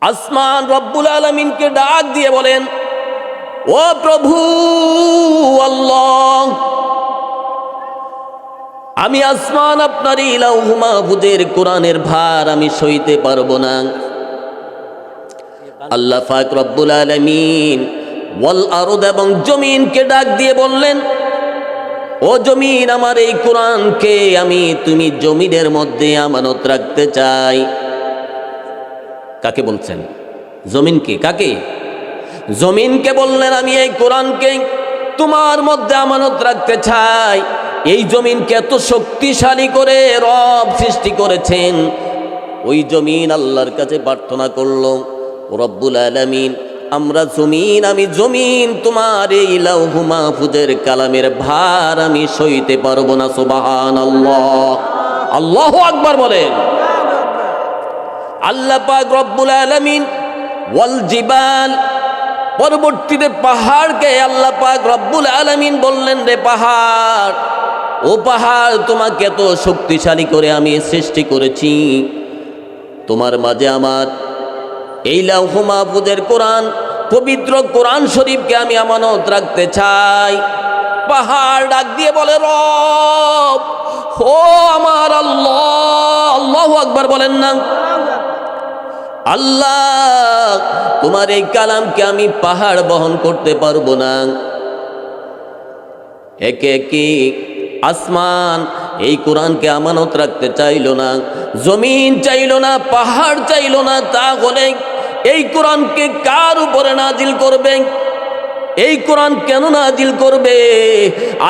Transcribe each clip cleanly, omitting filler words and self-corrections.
আসমান রব্বুল আলামিনকে ডাক দিয়ে বলেন, ও প্রভু আল্লাহ, আমি আসমান আপনার এই লাউহ মাহফুজের কোরআনের ভার আমি সইতে পারবো না। আল্লাহ পাক রব্বুল আলামিন ওয়াল আরদ এবং জমিনকে ডাক দিয়ে বললেন, ও জমিন, আমার এই কোরআনকে তুমি জমিনের মধ্যে আমানত রাখতে চাই। কাকে বলছেন? জমিনকে। কাকে? জমিনকে বললেন, আমি এই কোরআনকে তোমার মধ্যে আমানত রাখতে চাই। এই জমিনকে এত শক্তিশালী করে রব সৃষ্টি করেছেন। ওই জমিন আল্লাহর কাছে প্রার্থনা করলো, রব্বুল আলামিন, আমি জমিন তোমার এই লাউহ মাহফুজের কালামের ভার আমি সইতে পারবো না। সুবহানাল্লাহ, আল্লাহু আকবার বলেন। আল্লাহ পাক রব্বুল আলামিন ওয়াল জিবাল, পরবর্তীতে পাহাড়কে আল্লাহ পাক রব্বুল আলামিন বললেন, রে পাহাড়, ও পাহাড়, তোমাকে এত শক্তিশালী করে আমি সৃষ্টি করেছি, তোমার মাঝে আমার এই লাউহ মাহফুজের কোরআন, পবিত্র কোরআন শরীফকে আমি আমানত রাখতে চাই। পাহাড় ডাক দিয়ে বলে, রব, ও আমার আল্লাহ, আল্লাহু আকবার বলেন না। আল্লাহ, তোমার এই কালামকে আমি পাহাড় বহন করতে পারবো না। একে একে আসমান এই কোরআনকে আমানত রাখতে চাইল না, জমিন চাইল না, পাহাড় চাইল না। তাহলে এই কোরআনকে কার উপরে নাজিল করবে? এই কোরআন কেন নাজিল করবে?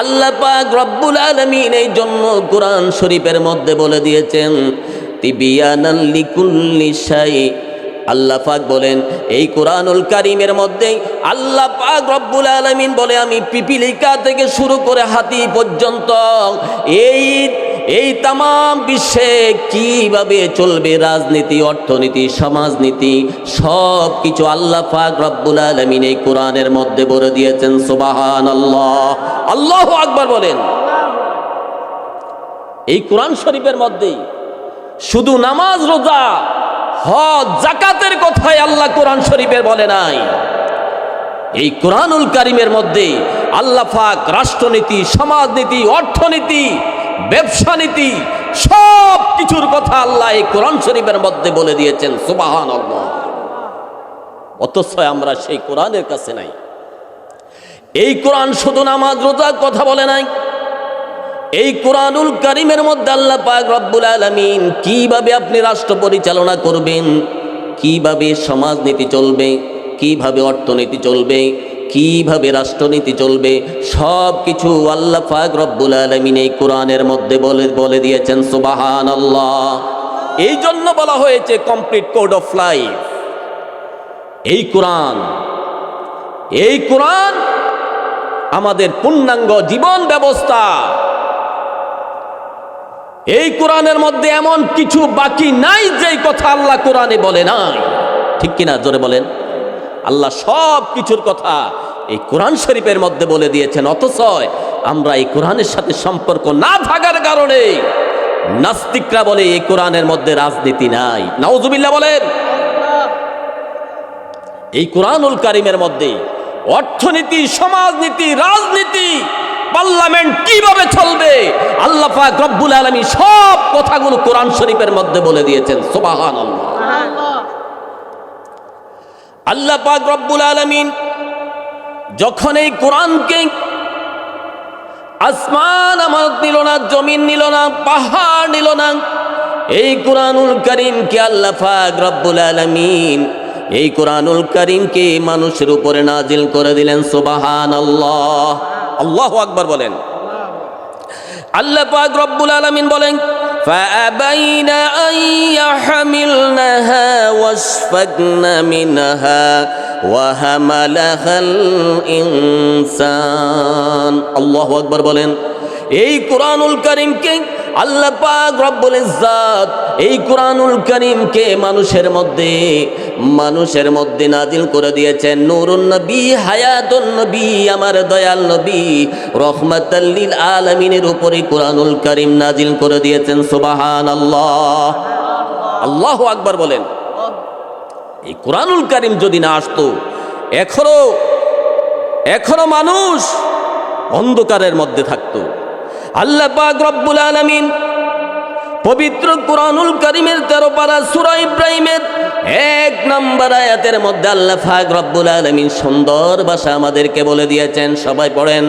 আল্লাহ পাক রব্বুল আলামিন এই জন্য কোরআন শরীফের মধ্যে বলে দিয়েছেন, তিবিয়ানাল লিকুল্লি শাই। আল্লাহ পাক বলেন, এই কোরআনুল কারীমের মধ্যে আল্লাহ পাক রব্বুল আলামিন বলে, আমি পিপিলিকা থেকে শুরু করে হাতি পর্যন্ত এই তাম বিশ্বে কিভাবে চলবে রাজনীতি, অর্থনীতি, সমাজনীতি, সব কিছু আল্লাহ পাক রব্বুল আলামিন এই কোরআনের মধ্যে বলে দিয়েছেন। সুবহানাল্লাহ, আল্লাহু আকবার বলেন। এই কোরআন শরীফের মধ্যে শুধু নামাজ, রোজা, হজ, যাকাতের কথাই আল্লাহ কোরআন শরীফে বলে নাই। এই কোরআনুল কারীমের মধ্যে আল্লাহ পাক রাষ্ট্রনীতি, সমাজনীতি, অর্থনীতি, ব্যবসা নীতি, সব কিছুর কথা আল্লাহ এই কোরআন শরীফের মধ্যে বলে দিয়েছেন। সুবহানাল্লাহ। অথচ আমরা সেই কোরআনের কাছে নাই। এই কোরআন শুধু নামাজ, রোজার কথা বলে নাই। এই কোরআনুল কারীমের মধ্যে আল্লাহ পাক রব্বুল আলামিন কিভাবে আপনি রাষ্ট্র পরিচালনা করবেন, কিভাবে সমাজনীতি চলবে, কিভাবে অর্থনীতি চলবে, কিভাবে রাষ্ট্রনীতি চলবে, সব কিছু আল্লাহ পাক রব্বুল আলামিন এই কোরআনের মধ্যে বলে দিয়েছেন। সুবহানাল্লাহ। এই জন্য বলা হয়েছে কমপ্লিট কোড অফ লাইফ। এই কোরআন আমাদের পূর্ণাঙ্গ জীবন ব্যবস্থা। এই কোরআনের মধ্যে এমন কিছু বাকি নাই যেই কথা আল্লাহ কোরআনে বলে নাই। ঠিক কিনা? জোরে বলেন। আল্লাহ সব কিছুর কথা এই কোরআন শরীফের মধ্যে বলে দিয়েছেন। অথচ আমরা এই কোরআনের সাথে সম্পর্ক না থাকার কারণে নাস্তিকরা বলে এই কোরআনের মধ্যে রাজনীতি নাই। নাউজুবিল্লাহ বলেন। এই কোরআনুল কারীমের মধ্যে অর্থনীতি, সমাজনীতি, রাজনীতি, পার্লামেন্ট কিভাবে চলবে, আল্লাহ পাক রব্বুল আলামিন সব কথাগুলো কোরআন শরীফের মধ্যে বলে দিয়েছেন। সুবহানাল্লাহ। আল্লাহ পাক রব্বুল আলামিন যখন এই কোরআনকে আসমান আমানত নিল না, জমিন নিল না, পাহাড় নিল না, এই কোরআনুল কারীমকে আল্লাহ পাক রব্বুল আলামিন এই কোরআনুল কারীমকে মানুষের উপরে নাজিল করে দিলেন। সুবহানাল্লাহ, আল্লাহু আকবার বলেন। আল্লাহ পাক রব্বুল আলামিন বলেন, ফাআবাইনা আন ইয়াহমিলনাহা ওয়াশফাকনা মিনহা ওয়া হামালাহাল ইনসান। আল্লাহু আকবার বলেন। এই কোরআনুল কারীমকে আল্লাহ পাক রব্বুল ইজ্জত এই কোরআনুল কারীমকে মানুষের মধ্যে নাজিল করে দিয়েছেন। নূরুন নবী, হায়াতুন নবী, আমার দয়াল নবী রহমাতাল লিল আলামিনের উপরে কোরআনুল কারীম নাজিল করে দিয়েছেন। সুবহানাল্লাহ, আল্লাহু আকবার বলেন। এই কোরআনুল কারীম যদি না আসতো, এখনো মানুষ অন্ধকারের মধ্যে থাকতো। আল্লাহ পাক রব্বুল আলামিন পবিত্র কোরআনুল কারীমের 13 পারা সূরা ইব্রাহিমের 1 নম্বর আয়াতের মধ্যে আল্লাহ পাক রব্বুল আলামিন সুন্দর ভাষা আমাদেরকে বলে দিয়েছেন। সবাই পড়েন,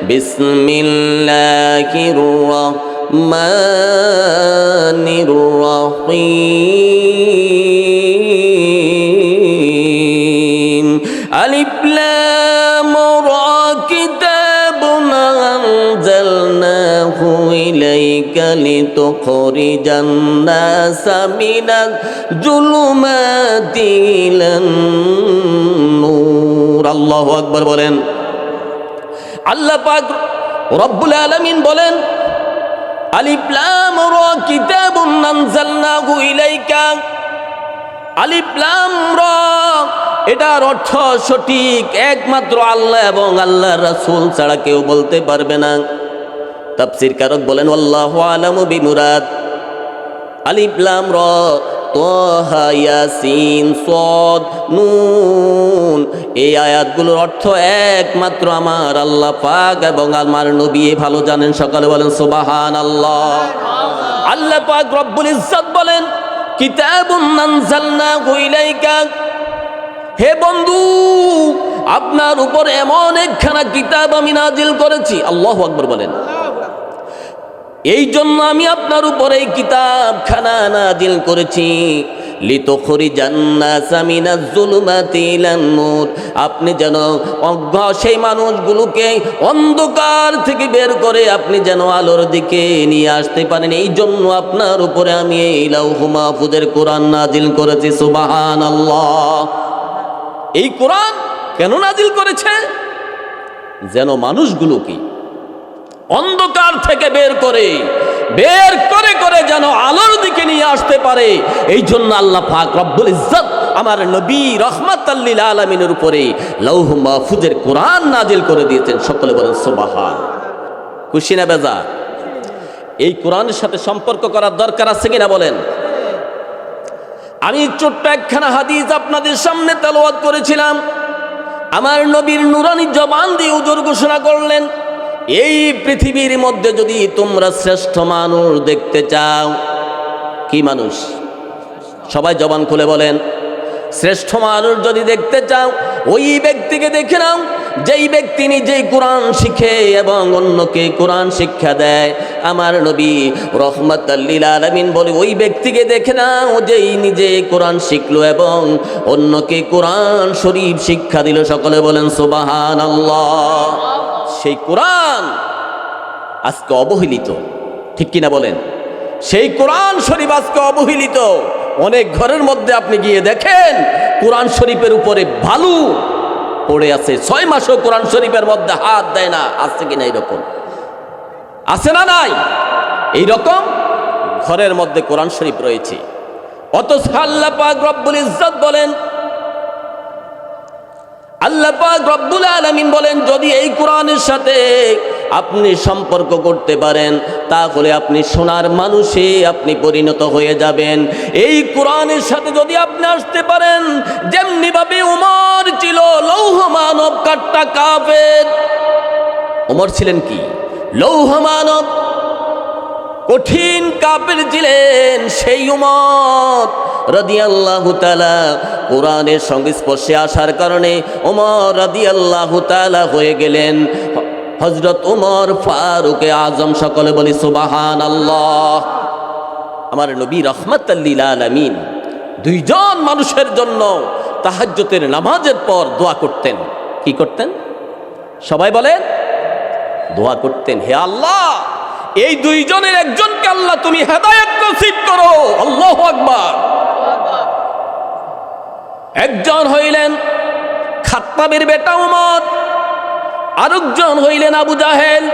বিসমিল্লাহির রহমানির রহিম। আলিফ লাম রা, কিতাবুন আনজালনাহু ইলাইকা লিতুখরিজান নাসা মিনাজ জুলুমাতি ইলান নূর। আল্লাহু আকবার বলেন। আল্লাহ পাক রব্বুল আলামিন বলেন, আলিফ লাম রা, কিতাবুন আনজালনাহু ইলাইকা। আলিফ লাম রা, এটার অর্থ সঠিক একমাত্র আল্লাহ এবং আল্লাহর রাসূল ছাড়া কেউ বলতে পারবে না। তাফসীর কারক বলেন, আল্লাহু আলামু বিমুরাদ। আলিফ লাম রা, তাহা, ইয়াসিন, সাদ, নুন, এই আয়াতগুলোর অর্থ একমাত্র আমার আল্লাহ পাক এবং আমার নবী ভালো জানেন। সকালে বলেন সুবহানাল্লাহ। আল্লাহ পাক রব্বুল ইজ্জত বলেন, কিতাবুন আনজালনাহু ইলাইকা। হে বন্ধু, আপনার উপর এমন একখানা কিতাব আমি নাজিল করেছি। আল্লাহু আকবার বলেন। এই জন্য আমি আপনার উপর এই কিতাবখানা নাজিল করেছি, লিতুখরিজান নাসা মিনাজ জুলুমাতি ইলান নূর। আপনি যেন অজ্ঞ সেই মানুষগুলোকে অন্ধকার থেকে বের করে আপনি যেন আলোর দিকে নিয়ে আসতে পারেন। এই জন্য আপনার উপরে আমি এই লাউহ মাহফুজের কোরআন নাজিল করেছি। সুবহানাল্লাহ। এই কোরআন কেন নাজিল করেছে? যেন মানুষগুলোকে অন্ধকার থেকে বের করে যেন আলোর দিকে নিয়ে আসতে পারে। এই জন্য আল্লাহ পাক রব্বুল ইজ্জত আমার নবী রাহমাতাল লিল আলামিনের উপরে লাউহ মাহফুজের কোরআন নাজিল করে দিয়েছেন। সকলে বলেন সুবহান। খুশি না বেজার? এই কোরআনের সাথে সম্পর্ক করার দরকার আছে কিনা বলেন? আমি ছোট্ট একখানা হাদিস আপনাদের সামনে তেলাওয়াত করেছিলাম। আমার নবীর নুরানি জবান দিয়ে হুজুর ঘোষণা করলেন, এই পৃথিবীর মধ্যে যদি তোমরা শ্রেষ্ঠ মানুষ দেখতে চাও, কি মানুষ? সবাই জবান খুলে বলেন। শ্রেষ্ঠ মানুষ যদি দেখতে চাও, ওই ব্যক্তিকে দেখে নাও যেই ব্যক্তি নিজেই কোরআন শিখে এবং অন্যকে কোরআন শিক্ষা দেয়। আমার নবী রাহমাতাল লিল আলামিন বলে, ওই ব্যক্তিকে দেখে নাও যেই নিজে কোরআন শিখলো এবং অন্যকে কোরআন শরীফ শিক্ষা দিল। সকলে বলেন সুবহানাল্লাহ। সেই কোরআন আজকে অবহেলিত, ঠিক কিনা বলেন? সেই কোরআন শরীফ আজকে অবহেলিত। অনেক ঘরের মধ্যে আপনি গিয়ে দেখেন কোরআন শরীফের উপরে বালু পড়ে আছে, 6 মাসও কোরআন শরীফের মধ্যে হাত দেয় না। আছে কিনা এরকম? আছে না নাই? এইরকম ঘরের মধ্যে কোরআন শরীফ রয়েছে। অথচ আল্লাহ পাক রব্বুল ইজ্জত বলেন, আল্লাহ পাক রব্বুল আলামিন বলেন, যদি এই কোরআনের সাথে আপনি সম্পর্ক করতে পারেন তাহলে আপনি সোনার মানুষে আপনি পরিণত হয়ে যাবেন। এই কোরআনের সাথে যদি আপনি আসতে পারেন, যেমনি ভাবে উমর ছিল লৌহ মানব কাট্টা কাফের। উমর ছিলেন কি? লৌহ মানব, কঠিন কাফের ছিলেন। সেই উমর রাদিয়াল্লাহু তাআলা কোরআনের সংস্পর্শে আসার কারণে উমর রাদিয়াল্লাহু তাআলা হয়ে গেলেন হযরত উমর ফারুক আজম। সকলে বলি সুবহানাল্লাহ। আমার নবী রাহমাতাল লিল আলামিন 2 জন মানুষের জন্য তাহাজ্জুদের নামাজের পর দোয়া করতেন। কি করতেন? সবাই বলেন, দোয়া করতেন, হে আল্লাহ, এই 2 জনের একজনকে আল্লাহ তুমি হেদায়েত নসিব করো। আল্লাহু আকবার। একজন হইলেন খাত্তাবের বেটা উমর, আরেকজন হইলেন আবু জাহেল।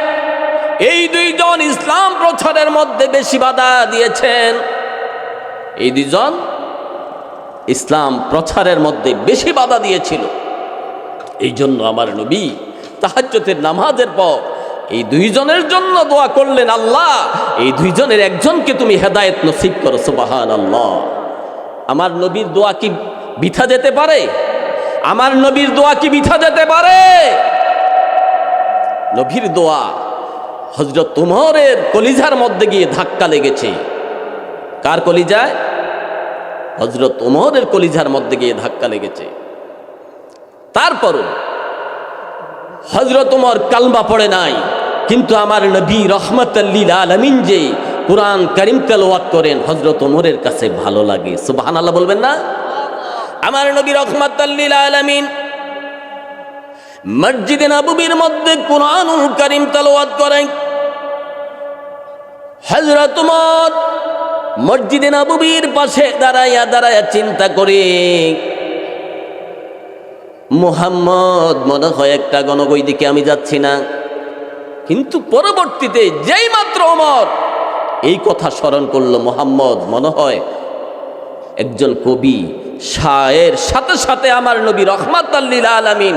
এই 2 জন ইসলাম প্রচারের মধ্যে বেশি বাধা দিয়েছেন। এই 2 জন ইসলাম প্রচারের মধ্যে বেশি বাধা দিয়েছিল। এই জন্য আমার নবী তাহাজ্জুদের নামাজের পর এই 2 জনের জন্য দোয়া করলেন, আল্লাহ এই 2 জনের একজনকে তুমি হেদায়েত নসিব করো। সুবহানাল্লাহ। আমার নবীর দোয়া কি বৃথা যেতে পারে? আমার নবীর দোয়া কি বৃথা যেতে পারে? নবীর দোয়া হযরত উমরের কলিজার মধ্যে গিয়ে ধাক্কা লেগেছে। কার কলিজায়? হযরত উমরের কলিজার মধ্যে গিয়ে ধাক্কা লেগেছে। তারপরও হযরত উমর কালমা পড়ে নাই, কিন্তু আমার নবী রহমাতুল লিল আলামিন যে কুরআন কারীম তেলাওয়াত করেন হযরত উমরের কাছে ভালো লাগে। সুবহানাল্লাহ বলবেন না? আমার নবী রহমাতুল লিল আলামিন মসজিদে নববীর মধ্যে কুরআনুল কারীম তেলাওয়াত করেন। হযরত উমর মসজিদে নববীর পাশে দাঁড়ায়া দাঁড়ায়া চিন্তা করে, মুহাম্মদ মনে হয় একটা গণগই দিকে আমি যাচ্ছি না। কিন্তু পরবর্তীতে যেই মাত্র ওমর এই কথা স্মরণ করলো, মুহাম্মদ মনে হয় একজন কবি শায়ের, সাথে সাথে আমার নবী রহমাতুল লিল আলামিন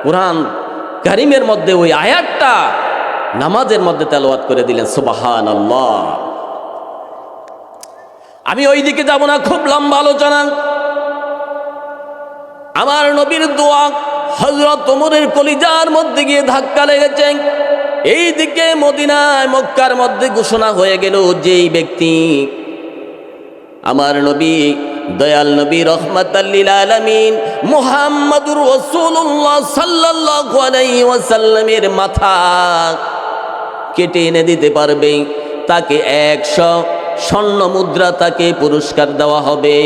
কুরআন কারীমের মধ্যে ওই আয়াতটা নামাজের মধ্যে তেলাওয়াত করে দিলেন। সুবহানাল্লাহ। আমি ওই দিকে যাব না, খুব লম্বা আলোচনা। আমার নবীর দোয়া হযরত ওমরের কলিজার মধ্যে গিয়ে ধাক্কা লেগেছে। এই দিকে মদিনায় মক্কার মধ্যে ঘোষণা হয়ে গেল, যেই ব্যক্তি আমার নবী দয়াল নবী রহমাতুল লিল আলামিন মুহাম্মাদুর রাসূলুল্লাহ সাল্লাল্লাহু আলাইহি ওয়াসাল্লামের মাথা কেটে এনে দিতে পারবে, তাকে 100 স্বর্ণ মুদ্রা তাকে পুরস্কার দেওয়া হবে।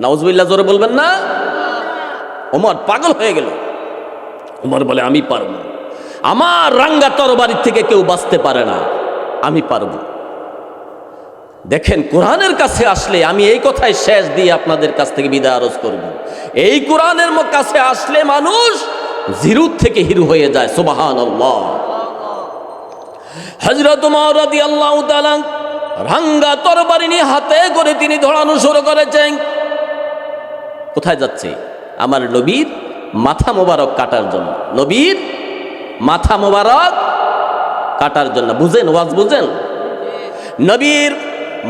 নাউজুবিল্লাহ, জোরে বলবেন না? ওমর পাগল হয়ে গেল। ওমর বলে, আমি পারবো, আমার রাঙ্গা তরবারির থেকে কেউ বাঁচতে পারে না, আমি পারবো। দেখেন, কোরআনের কাছে আসলে, আমি এই কথাই শেষ দিয়ে আপনাদের কাছ থেকে বিদায় আরজ করব, এই কোরআনের কাছে আসলে মানুষ জিরু থেকে হিরু হয়ে যায়। সুবহানাল্লাহ। হযরত ওমর রাদিয়াল্লাহু তাআলা রাঙ্গা তরবারি নিয়ে হাতে করে তিনি দৌড়ানো শুরু করেছেন। কোথায় যাচ্ছে? আমার নবীর মাথা মোবারক কাটার জন্য। নবীর মাথা মোবারক কাটার জন্য। বুঝেন, ওয়াজ বুঝেন? নবীর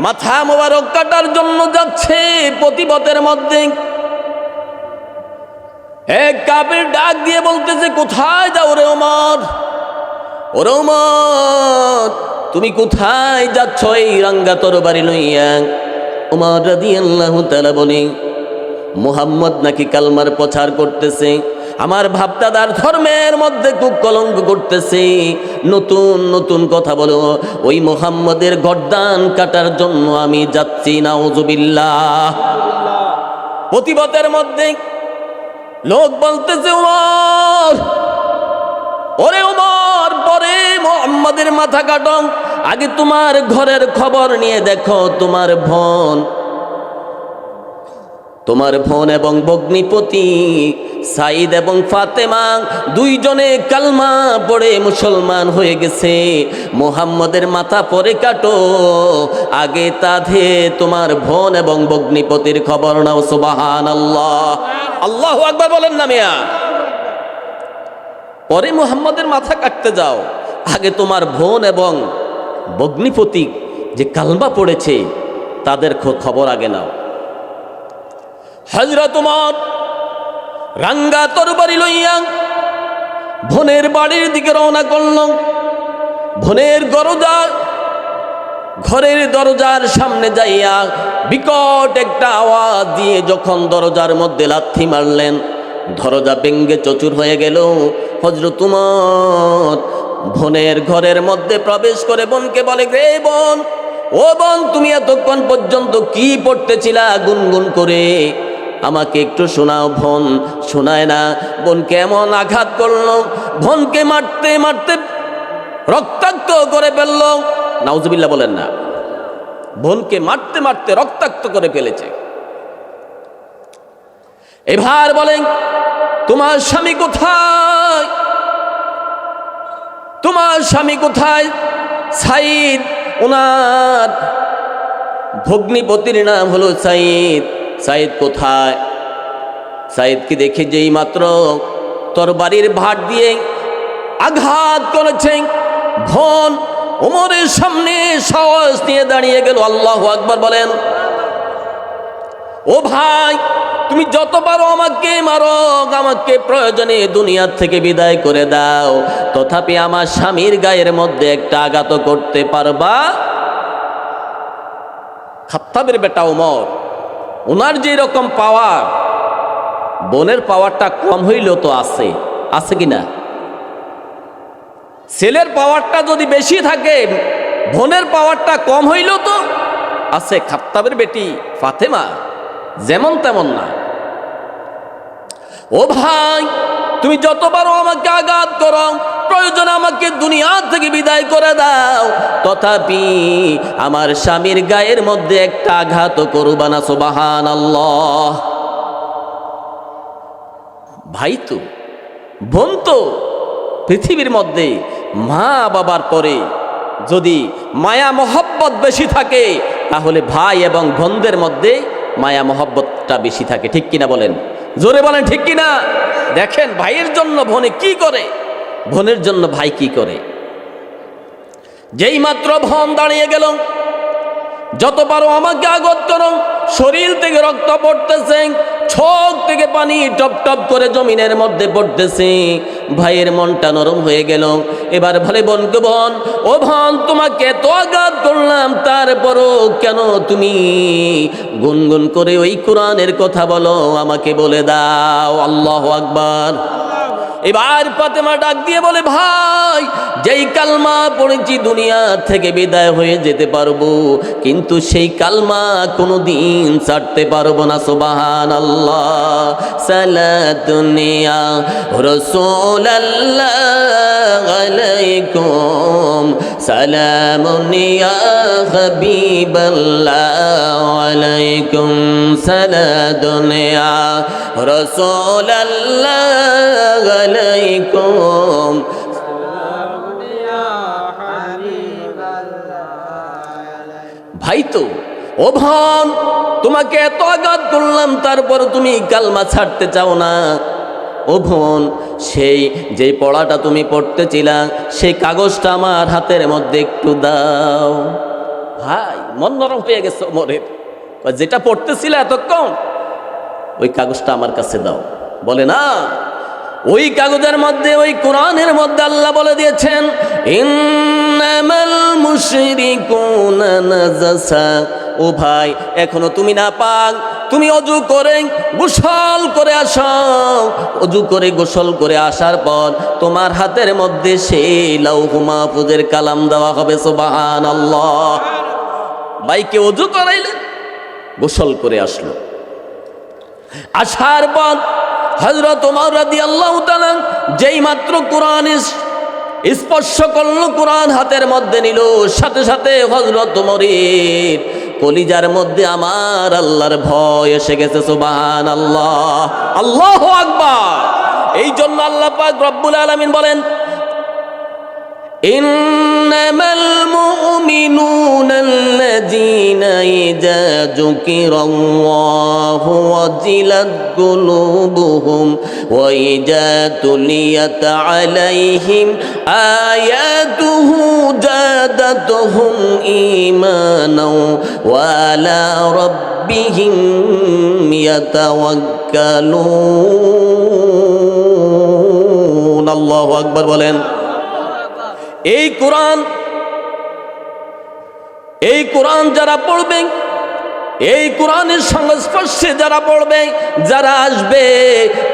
মাথা মোবারক কাটার জন্য যাচ্ছে। প্রতিপথের মধ্যে এক কাফের ডাক দিয়ে বলতেছে, কোথায় যাও রে ওমর? ওরে ওমর, তুমি কোথায় যাচ্ছ এই রাঙ্গা তরবারি লইয়া? ওমর রাদিয়াল্লাহু তাআলা বলে, মুহাম্মদ নাকি কালমার প্রচার করতেছে, আমার ভাবদাদার ধর্মের মধ্যে খুব কলঙ্ক করতেছে, নতুন নতুন কথা বলো, ওই মুহাম্মদের গর্দান কাটার জন্য আমি যাচ্ছি। নাউজুবিল্লাহ। প্রতিপথের মধ্যে লোক বলতেছে, ওমর, ওরে ওমর, পরে মুহাম্মদের মাথা কাটো, আগে তোমার ঘরের খবর নিয়ে দেখো, তোমার বোন এবং ভগ্নিপতি সাইদ এবং ফাতেমা দুইজনে কালমা পড়ে মুসলমান হয়ে গেছে। মুহাম্মদের মাথা পরে কাটো, আগে তাধে তোমার বোন এবং ভগ্নিপতির খবর নাও। সুবহানাল্লাহ। আল্লাহু আকবার বলেন না মিয়া? পরে মুহাম্মদের মাথা কাটতে যাও, আগে তোমার বোন এবং ভগ্নিপতি যে কালমা পড়েছে তাদের খবর আগে নাও। হযরত ওমর রাঙ্গা তরবারি লইয়া বোনের বাড়ির দিকে রওনা করল। বোনের ঘরের দরজার সামনে যাইয়া বিকট একটা আওয়াজ দিয়ে যখন দরজার মধ্যে লাথি মারলেন, দরজা ভেঙ্গে চচুর হয়ে গেল। হযরত ওমর বোনের ঘরের মধ্যে প্রবেশ করে বোনকে বলে, রে বোন, ও বোন, তুমি এতক্ষণ পর্যন্ত কি পড়তেছিলা গুনগুন করে? আমাকে একটু শোনাও। বোন শোনায় না। বোন কেমন আঘাত করলো, বোনকে মারতে মারতে রক্তাক্ত করে ফেললো। নাউজুবিল্লাহ বলেন না? বোনকে মারতে মারতে রক্তাক্ত করে ফেলেছে। এবার বলেন, তোমার স্বামী কোথায়? তোমার স্বামী কোথায়? সাইদ, ওনার ভগ্নিপতির নাম হলো সাইদ। সাইদ কোথায়? সাইদকে দেখে যেই মাত্র তরবারির ভাট দিয়ে আঘাত করেছে, বোন ওমরের সামনে সাহস নিয়ে দাঁড়িয়ে গেল। আল্লাহু আকবার বলেন। ও ভাই, তুমি যত পারো আমাকে মারো, আমাকে প্রয়োজনে দুনিয়ার থেকে বিদায় করে দাও, তথাপি আমার স্বামীর গায়ের মধ্যে একটা আঘাত করতে পারবা? খাত্তাবের বেটা ওমর, ওনার যে রকম পাওয়ার, বোনের পাওয়ারটা কম হইলেও তো আছে, আছে কিনা? ছেলের পাওয়ারটা যদি বেশি থাকে, বোনের পাওয়ারটা কম হইলেও তো আছে। খাত্তাবের বেটি ফাতেমা যেমন তেমন না। ও ভাই, তুমি যতবারও আমাকে আঘাত করো, প্রয়োজন আমাকে দুনিয়া থেকে বিদায় করে দাও, তথাপি আমার স্বামীর গায়ের মধ্যে একটা আঘাত করবা না। সুবহানাল্লাহ। ভাই তো, বোন তো, পৃথিবীর মধ্যে মা বাবার পরে যদি মায়া মহব্বত বেশি থাকে, তাহলে ভাই এবং বোনদের মধ্যে মায়া মহব্বতটা বেশি থাকে। ঠিক কিনা বলেন? জোরে বলেন ঠিক কিনা? দেখেন ভাইয়ের জন্য বোনে কি করে, বোনের জন্য ভাই কি করে। যেই মাত্র বোন দাঁড়িয়ে গেল, যত পারো আমাকে আঘাত করো, শরীর থেকে রক্ত পড়তেছে, চোখ থেকে পানি টপ টপ করে জমিনের মধ্যে পড়তেছে। ভাইয়ের মনটা নরম হয়ে গেল। এবার ভালে বোনকে, বোন, ও বোন, তোমাকে এত আঘাত করলাম, তারপরও কেন তুমি গুনগুন করে ওই কোরআনের কথা বলো, আমাকে বলে দাও। আল্লাহু আকবার। এবার ফাতেমা ডাক দিয়ে বলে, ভাই, যেই কালমা পড়েছি দুনিয়া থেকে বিদায় হয়ে যেতে পারবো, কিন্তু সেই কালমা কোনোদিন ছাড়তে পারবো না। সুবহানাল্লাহ। সালাতুন ইয়া রাসূলাল্লাহ আলাইকুম, সালামুন ইয়া হাবিবাল্লাহ আলাইকুম, সালাতুন ইয়া রাসূলাল্লাহ আলাইকুম। ভাই তো, ও বোন, তোমাকে এত আঘাত করলাম, তারপর তুমি কালমা ছাড়তে চাও না। ও বোন, সেই যে পড়াটা তুমি পড়তেছিলা, সেই কাগজটা আমার হাতের মধ্যে একটু দাও। ভাই মন নরম হয়ে গেছে ওমরের। যেটা পড়তেছিল এতক্ষণ, ওই কাগজটা আমার কাছে দাও। বলে না, ওই কাগজের মধ্যে, ওই কোরআনের মধ্যে আল্লাহ বলে দিয়েছেন, ইন্নামাল মুশরিকুনা নাজাসা। ও ভাই, এখনো তুমি না পাক, তুমি অজু করে গোসল করে আসো। অজু করে গোসল করে আসার পর তোমার হাতের মধ্যে সেই লাউহ মাহফুজের কালাম দেওয়া হবে। সুবহানাল্লাহ। ভাইকে অজু করাইলেন, গোসল করে আসলো। আসার পর হযরত ওমর রাদিয়াল্লাহু তাআলা যেই মাত্র কোরআন স্পর্শ করলো, কোরআন হাতের মধ্যে নিল, সাথে সাথে হযরত ওমরের কলিজার মধ্যে আমার আল্লাহর ভয় এসে গেছে। সুবহানাল্লাহ। আল্লাহু আকবার। এই জন্য আল্লাহ পাক রব্বুল আলামিন বলেন, ইন্নামাল মুমিনুনা আল্লাযীনা ইযা যুকিরাল্লাহু ওয়াজিলাত কুলুবুহুম ওয়া ইযা তুলিয়াত আলাইহিম আয়াতুহু যাদাতুহুম ঈমানাও ওয়া আলা রাব্বিহিম ইয়াতাওয়াক্কালুন। আল্লাহু আকবার বলেন। এই কোরআন যারা পড়বে, এই কোরআনের সংস্পর্শে যারা পড়বে, যারা আসবে,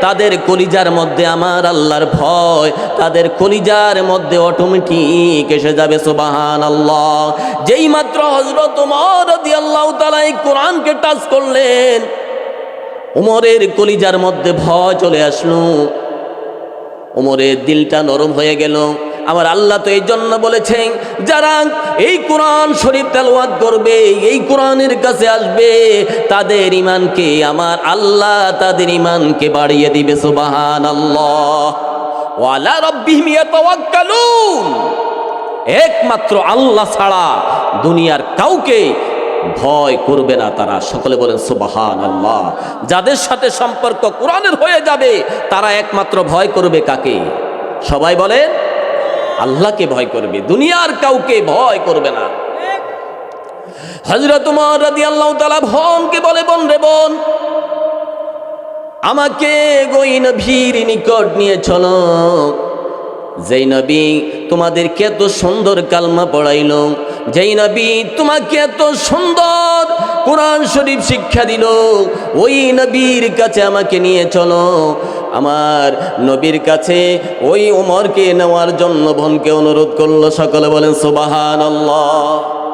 তাদের কলিজার মধ্যে আমার আল্লাহর ভয়, তাদের কলিজার মধ্যে অটোমেটিক এসে যাবে। সুবহানাল্লাহ। যেই মাত্র হযরত ওমর রাদিয়াল্লাহু তাআলা এই কোরআনকে টাচ করলেন, ওমরের কলিজার মধ্যে ভয় চলে আসলো, ওমরের দিলটা নরম হয়ে গেল। আমার আল্লাহ তো এই জন্য বলেছেন, যারা এই কোরআন শরীফ তেলাওয়াত করবে, এই কোরআনের কাছে আসবে, তাদের ঈমানকে আমার আল্লাহ তাদের ঈমানকে বাড়িয়ে দিবে। সুবহানাল্লাহ। ওয়া আলা রাব্বিহিম ইয়াতাওয়াক্কালুন। একমাত্র আল্লাহ ছাড়া দুনিয়ার কাউকে ভয় করবে না তারা। সকলে বলেন সুবহানাল্লাহ। যাদের সাথে সম্পর্ক কোরআনের হয়ে যাবে, তারা একমাত্র ভয় করবে কাকে? সবাই বলেন, আল্লাহকে ভয় করবে, দুনিয়ার কাউকে ভয় করবে না। হযরত উমর রাদিয়াল্লাহু তাআলা বোনকে বলে, বোন রে বোন, আমাকে ওই নবীর নিকট নিয়ে চলো, যেই নবী তোমাদেরকে এত সুন্দর কালমা পড়াইল, যেই নবী তোমাকে এত সুন্দর কোরআন শরীফ শিক্ষা দিল, ওই নবীর কাছে আমাকে নিয়ে চলো। আমার নবীর কাছে ওই ওমরকে নেওয়ার জন্য বোনকে অনুরোধ করলো। সকলে বলেন সুবহানাল্লাহ।